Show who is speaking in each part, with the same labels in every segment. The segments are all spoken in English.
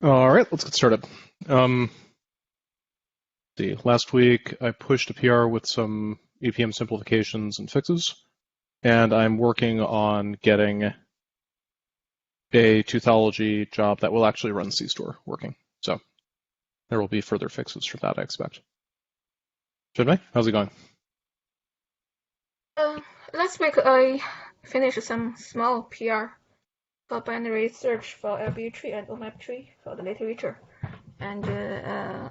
Speaker 1: All right, let's get started. See, last week I pushed a PR with some EPM simplifications and fixes, and I'm working on getting a Teuthology job that will actually run SeaStore working. So there will be further fixes from that, I expect. Should How's it going?
Speaker 2: Uh, Last week I finished some small PR for binary search for LB tree and OMAP tree for the literature, and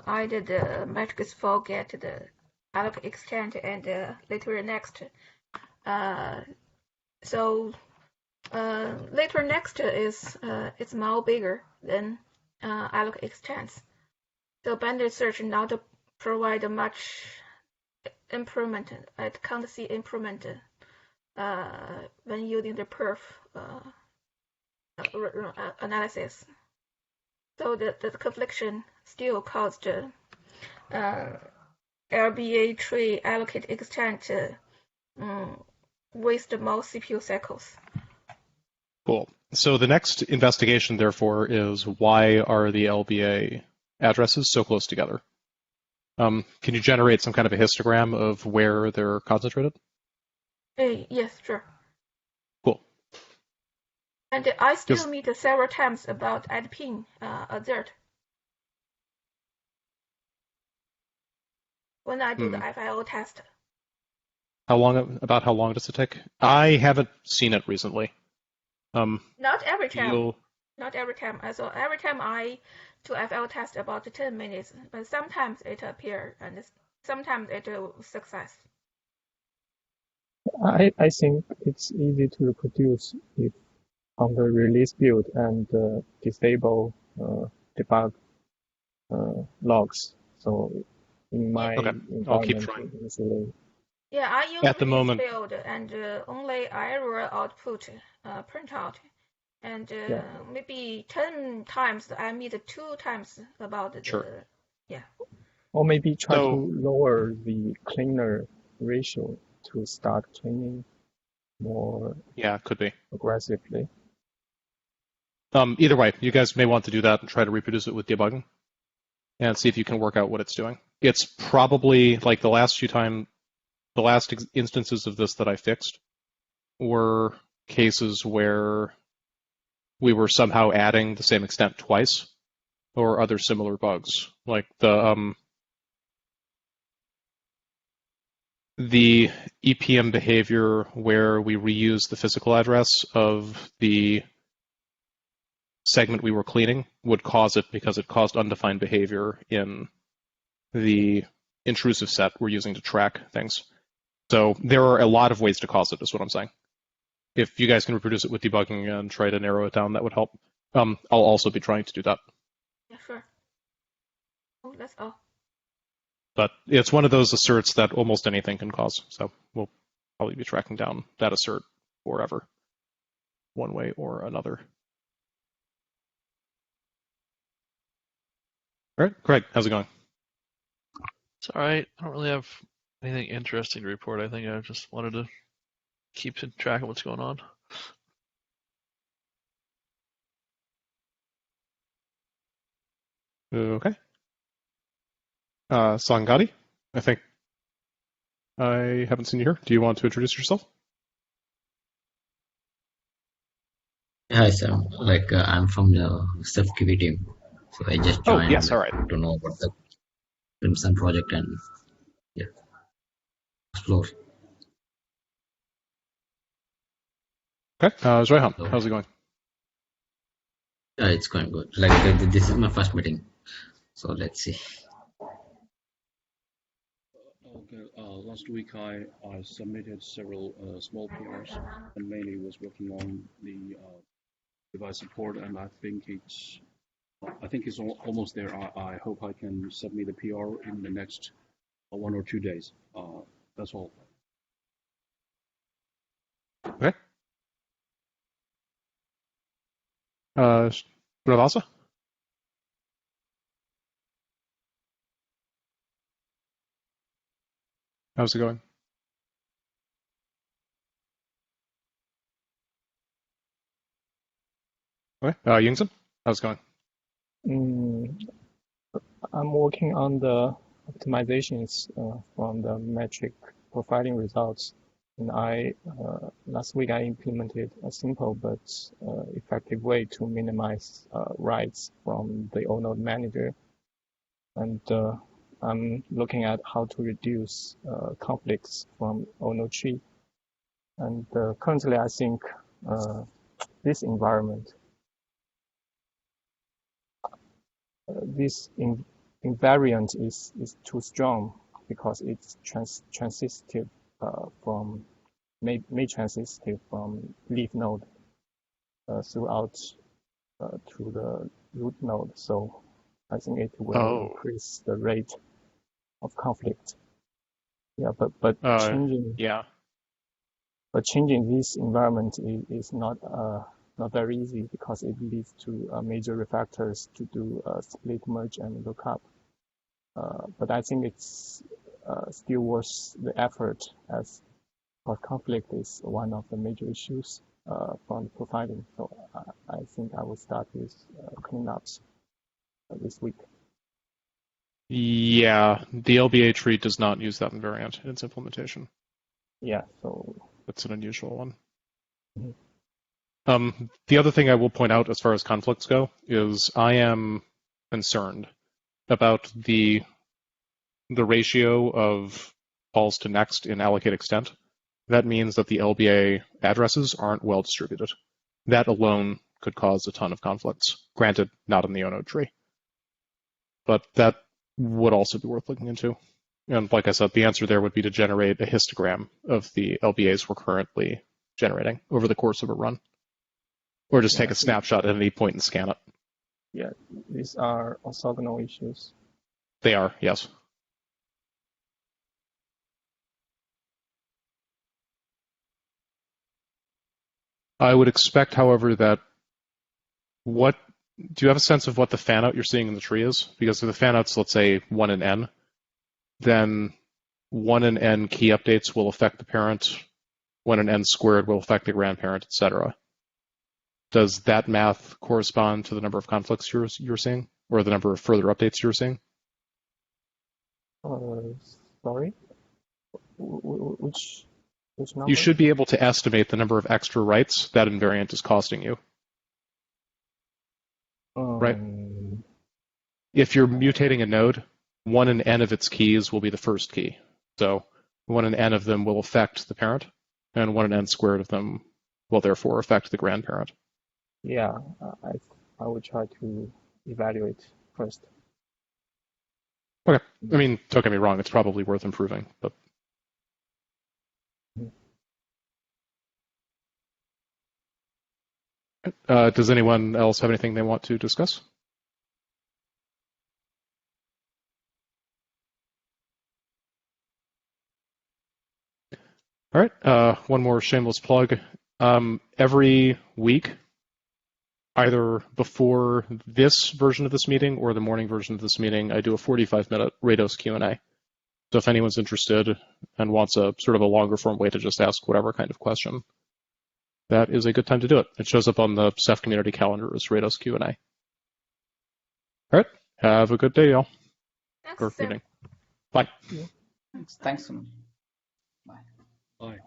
Speaker 2: I did the metrics for get the alloc extent and later next. Uh, so later next is it's more bigger than alloc extents. So binary search not provide much improvement. I can't see improvement when using the perf analysis. So the confliction still caused LBA tree allocate extent waste more CPU cycles.
Speaker 1: Cool. So the next investigation, therefore, is why are the LBA addresses so close together? Can you generate some kind of a histogram of where they're concentrated?
Speaker 2: Yes, sure.
Speaker 1: Cool.
Speaker 2: And I still
Speaker 1: Because
Speaker 2: meet several times about add pin assert when I do the FIO test.
Speaker 1: how long does it take? I haven't seen it recently.
Speaker 2: Not every time.
Speaker 1: You'll
Speaker 2: Not every time. So every time I do FL test about 10 minutes, but sometimes it appear and sometimes it success.
Speaker 3: I think it's easy to reproduce if on the release build and disable debug logs. So in my
Speaker 1: okay. I'll keep
Speaker 3: environment,
Speaker 1: trying.
Speaker 3: usually,
Speaker 2: Yeah, I use
Speaker 1: At the
Speaker 2: release
Speaker 1: moment,
Speaker 2: build and only error output printout. And
Speaker 3: yeah.
Speaker 2: maybe 10 times I meet 2 times about
Speaker 1: sure.
Speaker 2: the, yeah.
Speaker 3: Or maybe try to
Speaker 1: So
Speaker 3: lower the cleaner ratio to start cleaning more
Speaker 1: yeah, could be.
Speaker 3: aggressively.
Speaker 1: Either way, you guys may want to do that and try to reproduce it with debugging and see if you can work out what it's doing. It's probably like the last instances of this that I fixed were cases where we were somehow adding the same extent twice or other similar bugs. Like the EPM behavior where we reuse the physical address of the segment we were cleaning would cause it because it caused undefined behavior in the intrusive set we're using to track things. So there are a lot of ways to cause it, is what I'm saying. If you guys can reproduce it with debugging and try to narrow it down, that would help. I'll also be trying to do that.
Speaker 2: Yeah, sure. Oh, that's all.
Speaker 1: But it's one of those asserts that almost anything can cause. So we'll probably be tracking down that assert forever, one way or another. All right, Craig, how's it going?
Speaker 4: It's all right. I don't really have anything interesting to report. I think I just wanted to keep track of what's going on.
Speaker 1: Okay. Sangadi, I think I haven't seen you here. Do you want to introduce yourself?
Speaker 5: Hi, Sam. I'm from the Ceph QB team, so I just
Speaker 1: Oh,
Speaker 5: joined
Speaker 1: yes, all right.
Speaker 5: to know about the Crimson project and yeah, explore.
Speaker 1: Okay, Zoihan,
Speaker 5: So
Speaker 1: how's it going?
Speaker 5: it's going good. This is my first meeting, so let's see.
Speaker 6: Okay. Last week I submitted several small PRs and mainly was working on the device support, and I think it's almost there. I hope I can submit the PR in the next 1 or 2 days. That's all.
Speaker 1: Okay. Ravasa? How's it going? Okay. Yingzhen, how's it going?
Speaker 3: I'm working on the optimizations from the metric profiling results. And last week I implemented a simple but effective way to minimize writes from the ONode manager. And I'm looking at how to reduce conflicts from ONode tree. And currently I think this environment, this invariant is too strong because it's transitive from may transitive from leaf node throughout to the root node. So I think it will increase the rate of conflict. Yeah, but changing this environment is not very easy because it leads to major refactors to do split, merge, and lookup. But I think it's still worth the effort as conflict is one of the major issues from the profiling. So I think I will start with cleanups this week.
Speaker 1: Yeah, the LBA tree does not use that invariant in its implementation.
Speaker 3: Yeah, so
Speaker 1: that's an unusual one.
Speaker 3: Mm-hmm.
Speaker 1: The other thing I will point out as far as conflicts go is I am concerned about the ratio of calls to next in allocate extent. That means that the LBA addresses aren't well distributed. That alone could cause a ton of conflicts. Granted, not in the ONode tree. But that would also be worth looking into. And like I said, the answer there would be to generate a histogram of the LBAs we're currently generating over the course of a run. Or just take a snapshot at any point and scan it.
Speaker 3: Yeah, these are orthogonal issues.
Speaker 1: They are, yes. I would expect, however, that do you have a sense of what the fan-out you're seeing in the tree is? Because if the fan-out's, let's say, 1 in n, then 1 in n key updates will affect the parent, 1 in n squared will affect the grandparent, etc. Does that math correspond to the number of conflicts you're seeing, or the number of further updates you're seeing?
Speaker 3: Sorry? Which number?
Speaker 1: You should be able to estimate the number of extra writes that invariant is costing you. Right? If you're mutating a node, 1 in n of its keys will be the first key. So 1 in n of them will affect the parent, and 1 in n squared of them will therefore affect the grandparent.
Speaker 3: Yeah, I will try to evaluate first.
Speaker 1: Okay. I mean, don't get me wrong, it's probably worth improving, but. Does anyone else have anything they want to discuss? All right, one more shameless plug. Every week, either before this version of this meeting or the morning version of this meeting, I do a 45-minute Rados Q&A. So if anyone's interested and wants a sort of a longer form way to just ask whatever kind of question, that is a good time to do it. It shows up on the Ceph community calendar as Rados Q&A. All right, have a good day, y'all.
Speaker 2: Thanks,
Speaker 1: Or
Speaker 2: Sam.
Speaker 1: evening. Bye.
Speaker 7: Thanks so much. Bye.
Speaker 6: Bye.